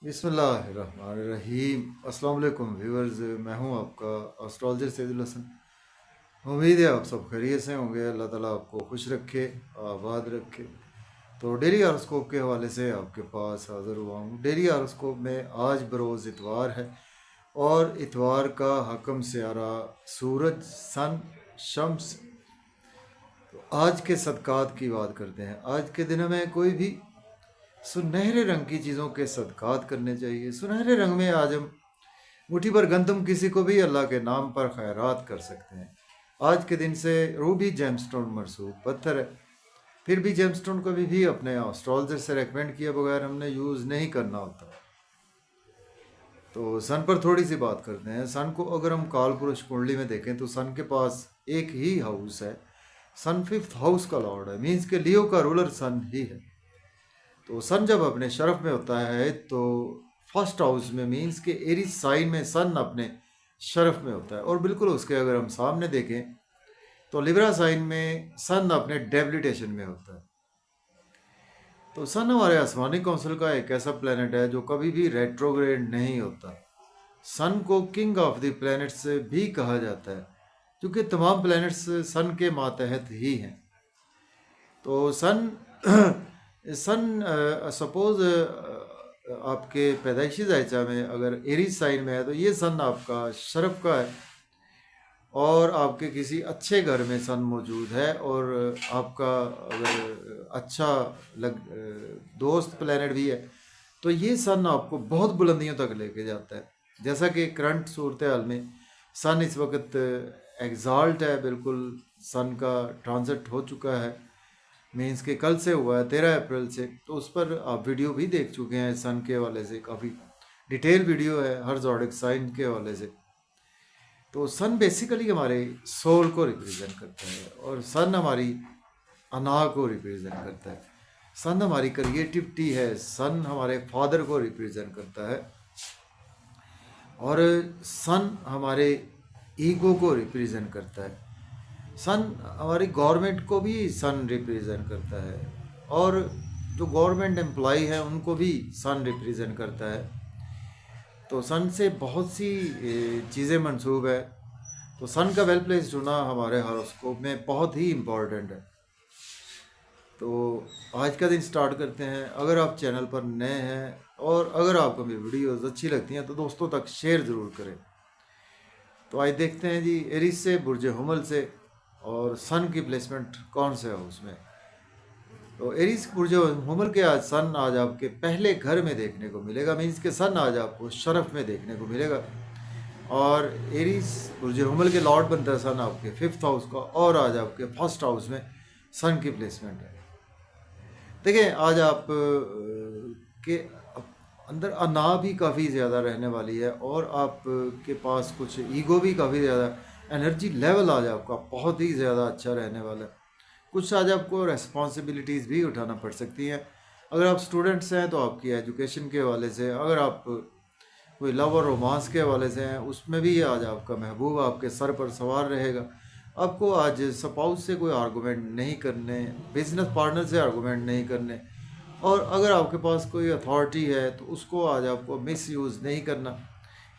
बिस्मिल्लाहिर्रहमानिर्रहीम। अस्सलाम वालेकुम व्यूअर्स, मैं हूं आपका एस्ट्रोलॉजर सैदुल हसन। उम्मीद है आप सब खैरियत से होंगे। अल्लाह ताला आपको खुश रखे, आबाद रखे। तो डेली हॉरोस्कोप के हवाले से आपके पास हाज़िर हुआ हूँ। डेली हॉरोस्कोप में आज बरोज़ इतवार है और इतवार का हकम सियारा सूरज, सन, शम्स। तो आज के सदक़ात की बात करते हैं। आज के दिन में कोई भी सुनहरे रंग की चीज़ों के सदक़ात करने चाहिए। सुनहरे रंग में आज हम मुट्ठी भर गंदम किसी को भी अल्लाह के नाम पर खैरात कर सकते हैं। आज के दिन से रूबी जेमस्टोन मरसूख पत्थर है। फिर भी जेमस्टोन को भी अपने एस्ट्रोलॉजर से रेकमेंड किए बगैर हमने यूज़ नहीं करना होता। तो सन पर थोड़ी सी बात करते हैं। सन को अगर हम काल पुरुष कुंडली में देखें तो सन के पास एक ही हाउस है। सन फिफ्थ हाउस का लॉर्ड है, मीन्स के लियो का रूलर सन ही है। तो सन जब अपने शरफ में होता है तो फर्स्ट हाउस में, मीन्स के एरीज साइन में सन अपने शरफ में होता है। और बिल्कुल उसके अगर हम सामने देखें तो लिब्रा साइन में सन अपने डेबिलिटेशन में होता है। तो सन हमारे आसमानी काउंसिल का एक ऐसा प्लेनेट है जो कभी भी रेट्रोग्रेड नहीं होता। सन को किंग ऑफ द प्लैनेट्स भी कहा जाता है क्योंकि तमाम प्लैनेट्स सन के मातहत ही हैं। तो सन सन सपोज आपके पैदाइशी जायचा में अगर एरीज साइन में है तो ये सन आपका शरफ का है और आपके किसी अच्छे घर में सन मौजूद है और आपका अगर अच्छा दोस्त प्लेनेट भी है तो ये सन आपको बहुत बुलंदियों तक लेके जाता है। जैसा कि करंट सूरत हाल में सन इस वक्त एग्जाल्ट है, बिल्कुल सन का ट्रांजिट हो चुका है, मीन्स के कल से हुआ है 13 अप्रैल से। तो उस पर आप वीडियो भी देख चुके हैं। सन के हवाले से काफ़ी डिटेल वीडियो है हर ज़ोडिक साइन के हवाले से। तो सन बेसिकली हमारे सोल को रिप्रेजेंट करता है और सन हमारी अना को रिप्रेजेंट करता है। सन हमारी क्रिएटिविटी है। सन हमारे फादर को रिप्रेजेंट करता है और सन हमारे ईगो को रिप्रेजेंट करता है। सन हमारी गवर्नमेंट को भी सन रिप्रेजेंट करता है और जो गवर्नमेंट एम्प्लॉय है उनको भी सन रिप्रेजेंट करता है। तो सन से बहुत सी चीज़ें मंसूब है। तो सन का वेल प्लेस चुना हमारे हॉरोस्कोप में बहुत ही इम्पोर्टेंट है। तो आज का दिन स्टार्ट करते हैं। अगर आप चैनल पर नए हैं और अगर आपको मेरी वीडियोस अच्छी लगती हैं तो दोस्तों तक शेयर ज़रूर करें। तो आज देखते हैं जी, एरीज से, बुर्ज हुमल से और सन की प्लेसमेंट कौन से है उसमें। तो एरीज बुर्ज हुमल के आज सन आज आपके पहले घर में देखने को मिलेगा, मीन्स के सन आज आपको शरफ में देखने को मिलेगा। और एरीज बुर्ज हुमल के लॉर्ड बनता है सन आपके फिफ्थ हाउस का और आज आपके फर्स्ट हाउस में सन की प्लेसमेंट है। देखिए आज आप के अंदर अना भी काफ़ी ज़्यादा रहने वाली है और आप के पास कुछ ईगो भी काफ़ी ज़्यादा, एनर्जी लेवल आज आपका बहुत ही ज़्यादा अच्छा रहने वाला है। कुछ आज आपको रेस्पॉन्सिबिलिटीज़ भी उठाना पड़ सकती हैं। अगर आप स्टूडेंट्स हैं तो आपकी एजुकेशन के हवाले से, अगर आप कोई लव और रोमांस के हवाले से हैं उसमें भी आज आपका महबूब आपके सर पर सवार रहेगा। आपको आज स्पाउस से कोई आर्गूमेंट नहीं करने, बिजनेस पार्टनर से आर्गूमेंट नहीं करने, और अगर आपके पास कोई अथॉरिटी है तो उसको आज आपको मिस यूज़ नहीं करना।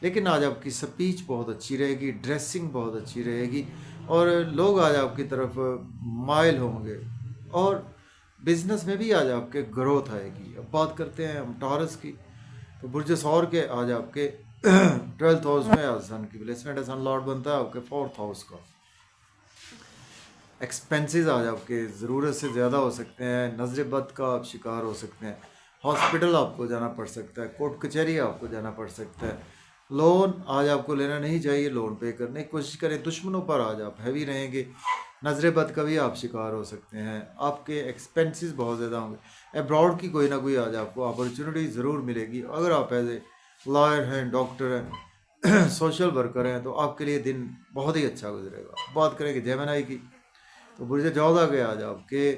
लेकिन आज आपकी स्पीच बहुत अच्छी रहेगी, ड्रेसिंग बहुत अच्छी रहेगी और लोग आज आपकी तरफ माइल होंगे और बिजनेस में भी आज आपके ग्रोथ आएगी। अब बात करते हैं हम टॉरस की। तो बुर्ज सौर के आज आपके 12th हाउस में आज सन की प्लेसमेंट है। सन लॉर्ड बनता है आपके 4th हाउस का। एक्सपेंसेस आज आपके ज़रूरत से ज़्यादा हो सकते हैं। नजर बद का आप शिकार हो सकते हैं। हॉस्पिटल आपको जाना पड़ सकता है। कोर्ट कचहरी आपको जाना पड़ सकता है। लोन आज आपको लेना नहीं चाहिए, लोन पे करने की कोशिश करें। दुश्मनों पर आज आप हैवी रहेंगे। नजर बद का भी आप शिकार हो सकते हैं। आपके एक्सपेंसेस बहुत ज़्यादा होंगे। अब्रॉड की कोई ना कोई आज आपको अपॉर्चुनिटी ज़रूर मिलेगी। अगर आप एज ए लॉयर हैं, डॉक्टर हैं, सोशल वर्कर हैं तो आपके लिए दिन बहुत ही अच्छा गुजरेगा। बात करेंगे जेमिनी की। तो बुर्ज जौदा के आज आपके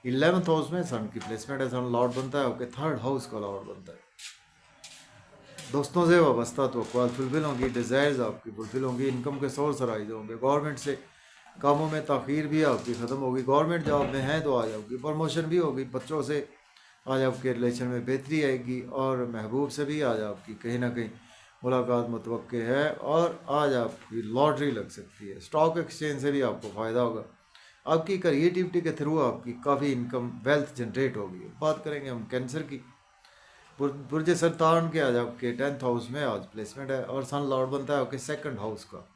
11th हाउस में सन की प्लेसमेंट है। सन लॉर्ड बनता है आपके 3rd हाउस का लॉर्ड बनता है। दोस्तों से वाबस्ता तो फुलफिल होंगी, डिज़ायर्स आपकी फुलफिल होंगी, इनकम के सोर्स राइज होंगे। गवर्नमेंट से कामों में ताख़ीर भी आपकी ख़त्म होगी। गवर्नमेंट जॉब में है तो आज आपकी प्रमोशन भी होगी। बच्चों से आज आपके रिलेशन में बेहतरी आएगी और महबूब से भी आज आपकी कहीं ना कहीं मुलाकात मुतवक्के है और आज आपकी लॉटरी लग सकती है। स्टॉक एक्सचेंज से भी आपको फ़ायदा होगा। आपकी क्रिएटिविटी के थ्रू आपकी काफ़ी इनकम वेल्थ जनरेट होगी। बात करेंगे हम कैंसर की। बुर्ज सरतान के आज आपके 10th हाउस में आज प्लेसमेंट है और सन लॉर्ड बनता है आपके 2nd हाउस का।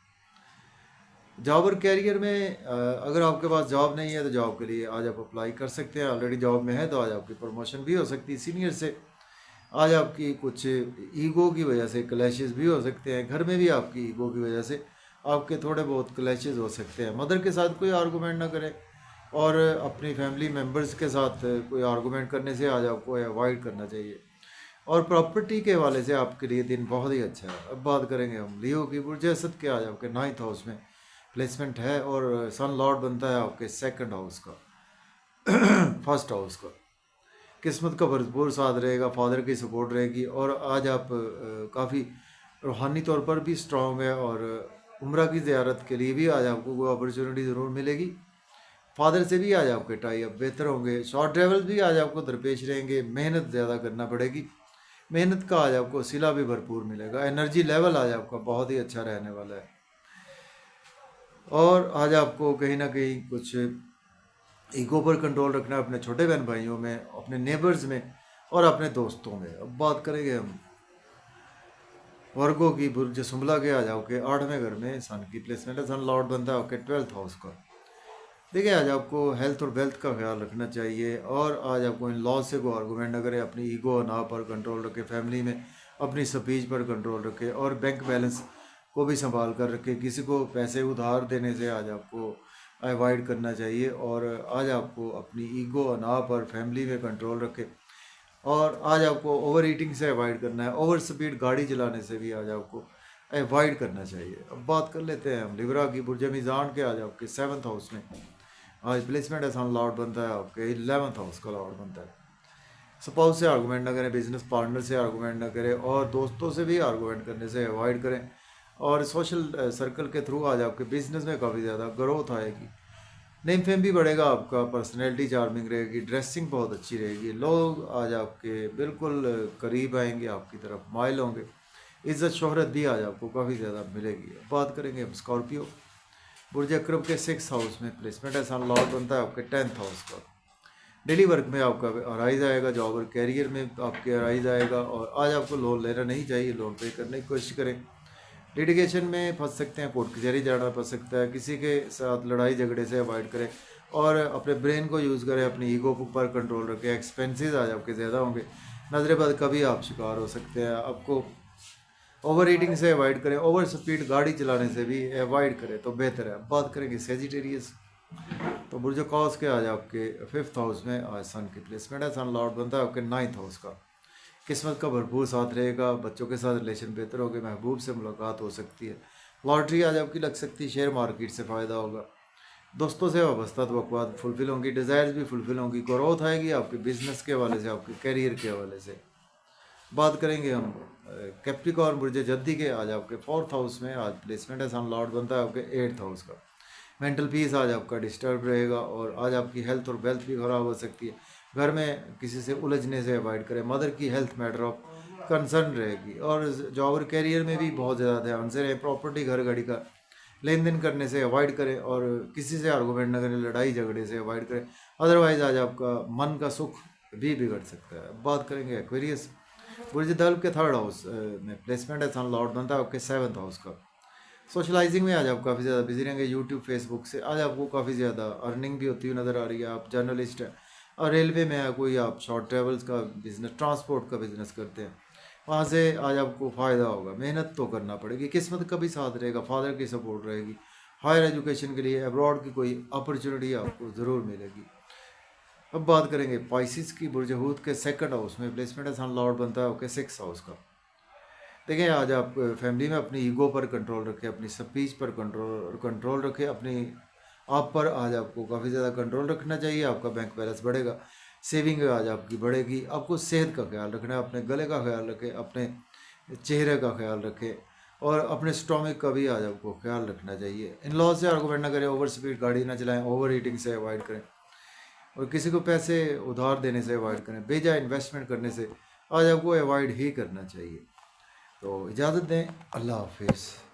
जॉब और कैरियर में अगर आपके पास जॉब नहीं है तो जॉब के लिए आज आप अप्लाई कर सकते हैं। ऑलरेडी जॉब में है तो आज आपकी प्रमोशन भी हो सकती है सीनियर से। आज आपकी कुछ ईगो की वजह से क्लैशेस भी हो सकते हैं। घर में भी आपकी ईगो की वजह से आपके थोड़े बहुत क्लैशेस हो सकते हैं। मदर के साथ कोई आर्गूमेंट ना करें और अपनी फैमिली मेम्बर्स के साथ कोई आर्गूमेंट करने से आज आपको अवॉइड करना चाहिए। और प्रॉपर्टी के हवाले से आपके लिए दिन बहुत ही अच्छा है। अब बात करेंगे हम लियो की। बुर्ज असद के आज आपके 9th हाउस में प्लेसमेंट है और सन लॉर्ड बनता है आपके 2nd हाउस का 1st हाउस का। किस्मत का भरपूर साथ रहेगा, फादर की सपोर्ट रहेगी और आज आप काफ़ी रूहानी तौर पर भी स्ट्रॉन्ग है और उम्रा की ज़ियारत के लिए भी आज आपको कोई अपॉर्चुनिटी ज़रूर मिलेगी। फादर से भी आज आपके टाई अप बेहतर होंगे। शॉर्ट ट्रैवल भी आज आपको दरपेश रहेंगे। मेहनत ज़्यादा करना पड़ेगी। मेहनत का आज आपको सिला भी भरपूर मिलेगा। एनर्जी लेवल आज आपका बहुत ही अच्छा रहने वाला है और आज आपको कहीं ना कहीं कुछ ईगो पर कंट्रोल रखना है अपने छोटे बहन भाइयों में, अपने नेबर्स में और अपने दोस्तों में। अब बात करेंगे हम वर्गो की। बुर्ज सुंबला के आ जाओ के 8वें घर में सन की प्लेसमेंट है। सन लॉर्ड बनता है आपके 12th हाउस का। देखिए आज आपको हेल्थ और वेल्थ का ख्याल रखना चाहिए और आज आपको इन लॉज से कोई आर्गूमेंट न करें। अपनी ईगो ना पर कंट्रोल रखें, फैमिली में अपनी स्पीच पर कंट्रोल रखें और बैंक बैलेंस को भी संभाल कर रखें। किसी को पैसे उधार देने से आज आपको अवॉइड करना चाहिए और आज आपको अपनी ईगो ना पर फैमिली में कंट्रोल रखें और आज आपको ओवर ईटिंग से अवॉइड करना है। ओवर स्पीड गाड़ी चलाने से भी आज आपको अवॉइड करना चाहिए। अब बात कर लेते हैं हम लिब्रा की। बुर्ज मीज़ान के आज आपके 7th हाउस में आज प्लेसमेंट है। सन लॉर्ड बनता है आपके 11th हाउस का लॉर्ड बनता है। स्पाउस से आर्गूमेंट ना करें, बिजनेस पार्टनर से आर्गूमेंट ना करें और दोस्तों से भी आर्गूमेंट करने से अवॉइड करें और सोशल सर्कल के थ्रू आज आपके बिजनेस में काफ़ी ज़्यादा ग्रोथ आएगी। नेम फेम भी बढ़ेगा आपका। पर्सनैलिटी चार्मिंग रहेगी। ड्रेसिंग बहुत अच्छी रहेगी। लोग आज आपके बिल्कुल करीब आएंगे, आपकी तरफ माइल होंगे। इज़्ज़त शोहरत भी आज आपको काफ़ी ज़्यादा मिलेगी। बात करेंगे हम स्कॉर्पियो। बुर्ज अक्रब के 6th हाउस में प्लेसमेंट है। सन लॉर्ड बनता है आपके 10th हाउस का। डेली वर्क में आपका राइज आएगा। जॉब और कैरियर में आपके राइज आएगा और आज आपको लोन लेना नहीं चाहिए। लोन पे करने की कोशिश करें। लिटिगेशन में फंस सकते हैं, कोर्ट कचहरी जाना पड़ सकता है। किसी के साथ लड़ाई झगड़े से अवॉइड करें और अपने ब्रेन को यूज़ करें। अपनी ईगो पर कंट्रोल रखें। एक्सपेंसेस आज आपके ज़्यादा होंगे। नजरेबद का भी आप शिकार हो सकते हैं। आपको ओवर ईटिंग से अवॉइड करें। ओवर स्पीड गाड़ी चलाने से भी अवॉइड करें तो बेहतर है। बात करेंगे सेजिटेरियस। तो बुर्ज कौस के आज आपके 5th हाउस में आज सन की प्लेसमेंट है। सन लॉर्ड बनता है आपके 9th हाउस का। किस्मत का भरपूर साथ रहेगा। बच्चों के साथ रिलेशन बेहतर होगा। महबूब से मुलाकात हो सकती है। लॉटरी आज आपकी लग सकती है। शेयर मार्केट से फ़ायदा होगा। दोस्तों से वाबस्ता तवक्कुआत फुलफिल होंगी। डिज़ायर्स भी फुलफिल होंगी। ग्रोथ आएगी आपके बिजनेस के हवाले से, आपके कैरियर के हवाले से। बात करेंगे हम कैप्रिकॉर्न बुर्ज जद्दी के। आज आपके 4th हाउस में आज प्लेसमेंट है। सन लॉर्ड बनता है आपके 8th हाउस का। मेंटल पीस आज आपका डिस्टर्ब रहेगा और आज आपकी हेल्थ और वेल्थ भी ख़राब हो सकती है। घर में किसी से उलझने से अवॉइड करें। मदर की हेल्थ मैटर ऑफ कंसर्न रहेगी और जॉब और कैरियर में भी बहुत ज़्यादा ध्यान से रहें। प्रॉपर्टी घर गाड़ी का लेन देन करने से अवॉइड करें और किसी से आर्गूमेंट न करें। लड़ाई झगड़े से अवॉइड करें, अदरवाइज़ आज आपका मन का सुख भी बिगड़ सकता है। बात करेंगे एक्वेरियस। बुर्ज दल के 3rd हाउस में प्लेसमेंट है। सन लॉर्ड बनता है आपके 7th हाउस का। सोशलाइजिंग में आज आप काफ़ी ज़्यादा बिजी रहेंगे। यूट्यूब फेसबुक से आज आपको काफ़ी ज़्यादा अर्निंग भी होती हुई नज़र आ रही है। आप जर्नलिस्ट हैं और रेलवे में है कोई, आप शॉर्ट ट्रेवल्स का बिज़नेस, ट्रांसपोर्ट का बिज़नेस करते हैं, वहाँ से आज आपको फ़ायदा होगा। मेहनत तो करना पड़ेगी। किस्मत का भी साथ रहेगा। फादर की सपोर्ट रहेगी। हायर एजुकेशन के लिए अब्रॉड की कोई अपॉर्चुनिटी आपको ज़रूर मिलेगी। अब बात करेंगे पाइसिस की। बुर्ज हूत के 2nd हाउस में प्लेसमेंट है। सन लॉर्ड बनता है आपके 6th हाउस का। देखिए आज आप फैमिली में अपनी ईगो पर कंट्रोल रखें, अपनी स्पीच पर कंट्रोल रखें, अपनी आप पर आज आपको काफ़ी ज़्यादा कंट्रोल रखना चाहिए। आपका बैंक बैलेंस बढ़ेगा। सेविंग आज आपकी बढ़ेगी। आपको सेहत का ख्याल रखना है। अपने गले का ख्याल रखें, अपने चेहरे का ख्याल रखें और अपने स्टोमिक का भी आज आपको ख्याल रखना चाहिए। इन लॉज से आर्गूमेंट ना करें। ओवर स्पीड गाड़ी ना चलाएं। ओवर ईटिंग से अवॉइड करें और किसी को पैसे उधार देने से अवॉइड करें, बेजा इन्वेस्टमेंट करने से आज आपको अवॉइड ही करना चाहिए। तो इजाज़त दें, अल्लाह हाफिज़।